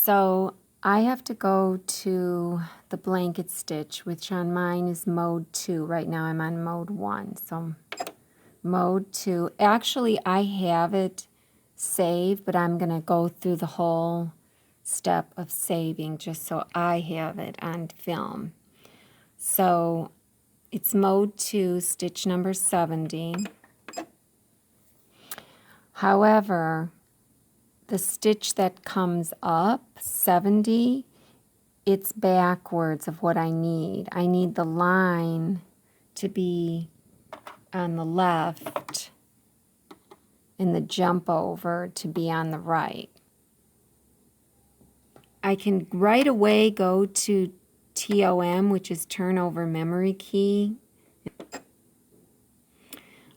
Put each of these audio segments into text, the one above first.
So I have to go to the blanket stitch, which on mine is mode 2. Right now I'm on mode 1. So mode 2. Actually, I have it saved, but I'm going to go through the whole step of saving just so I have it on film. So it's mode 2, stitch number 70. However, the stitch that comes up, 70, it's backwards of what I need. I need the line to be on the left and the jump over to be on the right. I can right away go to TOM, which is turnover memory key.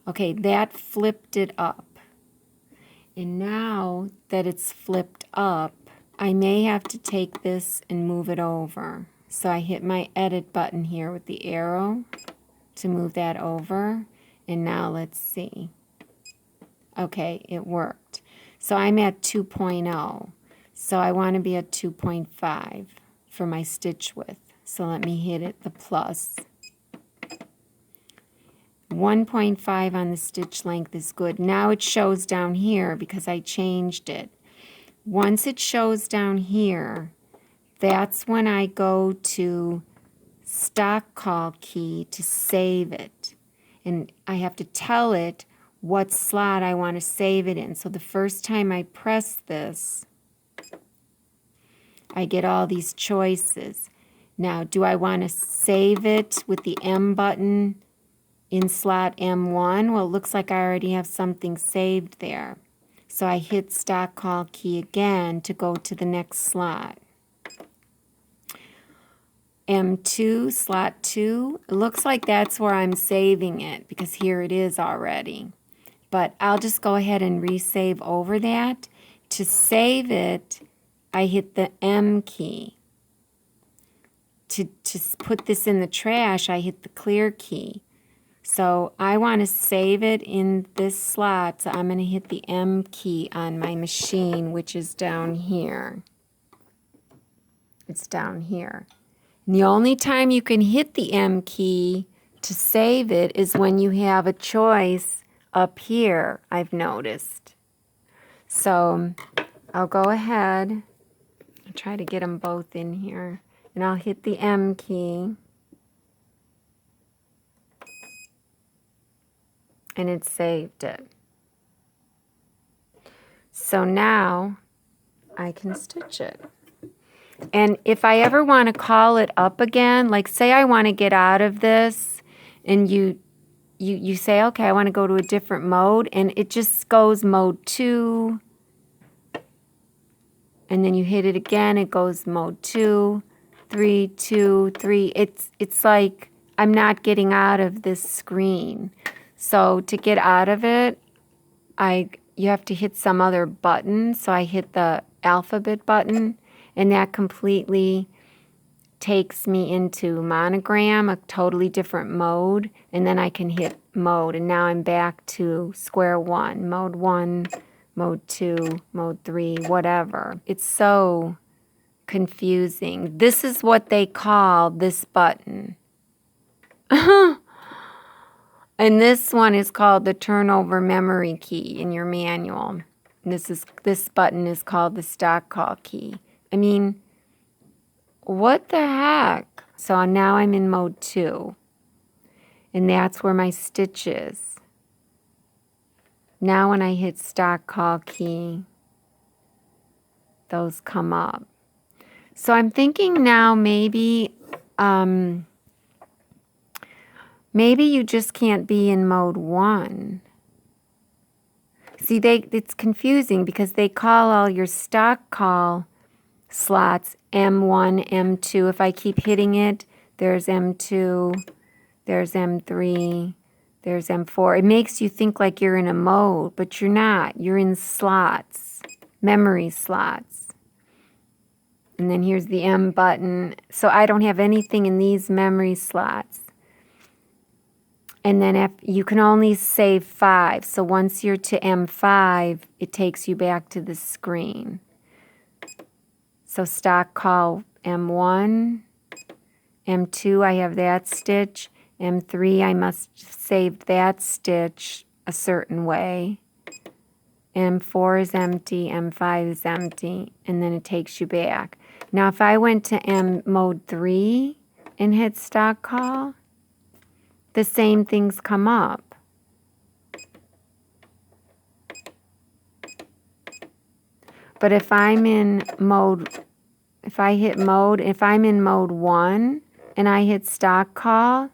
Okay, that flipped it up. And now that it's flipped up, I may have to take this and move it over. So I hit my edit button here with the arrow to move that over. And now let's see. Okay, it worked. So I'm at 2.0. So I want to be at 2.5 for my stitch width. So let me hit it, the plus. 1.5 on the stitch length is good. Now it shows down here because I changed it. Once it shows down here, that's when I go to stock call key to save it. And I have to tell it what slot I want to save it in. So the first time I press this, I get all these choices. Now, do I want to save it with the M button in slot M1? Well, it looks like I already have something saved there. So I hit stock call key again to go to the next slot. M2, slot 2. It looks like that's where I'm saving it because here it is already. But I'll just go ahead and resave over that. To save it, I hit the M key. To put this in the trash, I hit the clear key. So I want to save it in this slot, so I'm going to hit the M key on my machine, which is down here. It's down here. And the only time you can hit the M key to save it is when you have a choice up here, I've noticed. So I'll go ahead and try to get them both in here. And I'll hit the M key. And it saved it. So now I can stitch it. And if I ever want to call it up again, like say I want to get out of this and you say, okay, I want to go to a different mode, and it just goes mode 2. And then you hit it again, it goes mode 2, 3, 2, 3. It's like I'm not getting out of this screen. So to get out of it, you have to hit some other button. So I hit the alphabet button, and that completely takes me into monogram, a totally different mode. And then I can hit mode, and now I'm back to square one, mode 1, mode 2, mode 3, whatever. It's so confusing. This is what they call this button. And this one is called the turnover memory key in your manual. This button is called the stock call key. I mean, what the heck? So now I'm in mode 2. And that's where my stitch is. Now when I hit stock call key, those come up. So I'm thinking now maybe you just can't be in mode 1. See, it's confusing because they call all your stock call slots M1, M2. If I keep hitting it, there's M2, there's M3, there's M4. It makes you think like you're in a mode, but you're not. You're in slots, memory slots. And then here's the M button. So I don't have anything in these memory slots. And then if you can only save 5. So once you're to M5, it takes you back to the screen. So stock call M1, M2, I have that stitch. M3, I must save that stitch a certain way. M4 is empty, M5 is empty, and then it takes you back. Now, if I went to mode 3 and hit stock call, the same things come up. But if I'm in mode, if I'm in mode 1 and I hit stock call,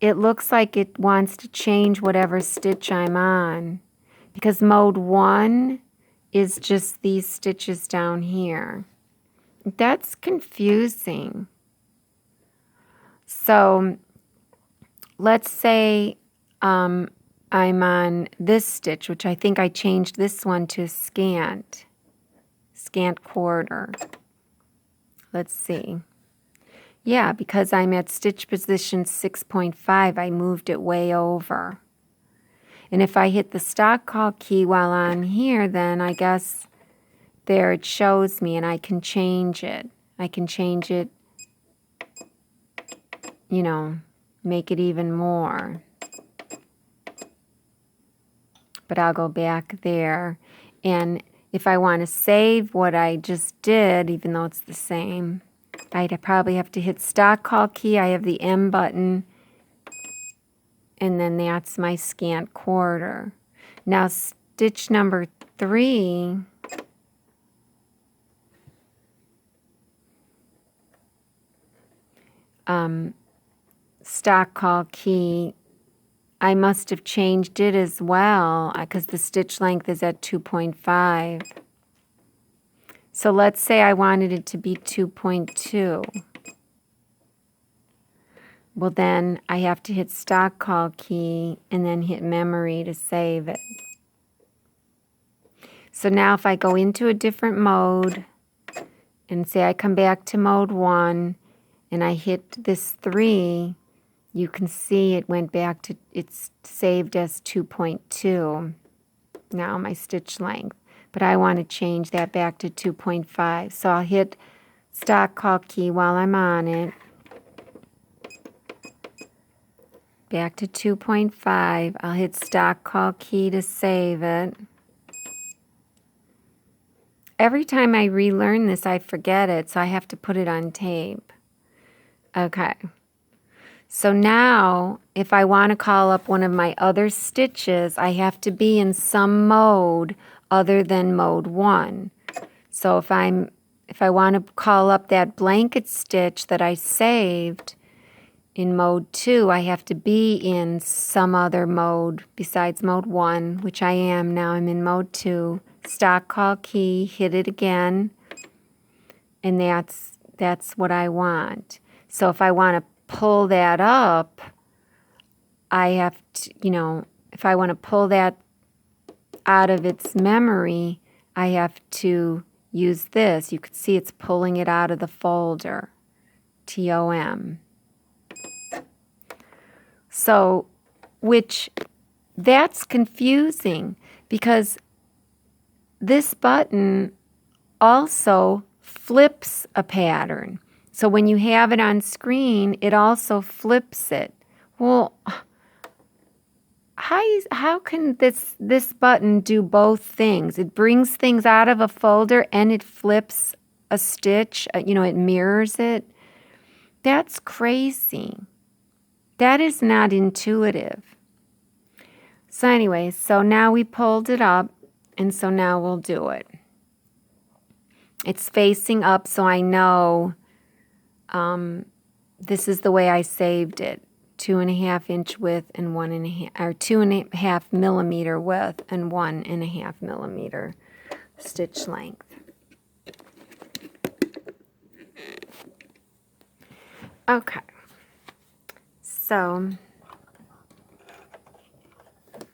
it looks like it wants to change whatever stitch I'm on, because mode 1 is just these stitches down here. That's confusing. So let's say I'm on this stitch, which I think I changed this one to scant quarter. Let's see. Yeah, because I'm at stitch position 6.5, I moved it way over. And if I hit the stock call key while on here, then I guess there it shows me and I can change it. I can change it, you know, make it even more. But I'll go back there. And if I want to save what I just did, even though it's the same, I'd probably have to hit stock call key. I have the M button, and then that's my scant quarter. Now stitch number 3, stock call key, I must have changed it as well because the stitch length is at 2.5. So let's say I wanted it to be 2.2. Well, then I have to hit stock call key and then hit memory to save it. So now if I go into a different mode and say I come back to mode 1 and I hit this 3, you can see it went back to, it's saved as 2.2. Now my stitch length. But I want to change that back to 2.5. So I'll hit stock call key while I'm on it. Back to 2.5. I'll hit stock call key to save it. Every time I relearn this, I forget it, so I have to put it on tape. Okay. So now, if I want to call up one of my other stitches, I have to be in some mode other than mode 1. So if I want to call up that blanket stitch that I saved in mode 2, I have to be in some other mode besides mode 1, which I am now. I'm in mode 2. Stock call key, hit it again, and that's what I want. So if I want to pull that up, I have to, you know, if I want to pull that out of its memory, I have to use this. You can see it's pulling it out of the folder, TOM. So, that's confusing because this button also flips a pattern. So when you have it on screen, it also flips it. Well, how can this button do both things? It brings things out of a folder and it flips a stitch, you know, it mirrors it. That's crazy. That is not intuitive. So anyway, so now we pulled it up, and so now we'll do it. It's facing up, so I know this is the way I saved it. 2.5 inch width and 1.5, or 2.5 millimeter width and 1.5 millimeter stitch length. Okay, so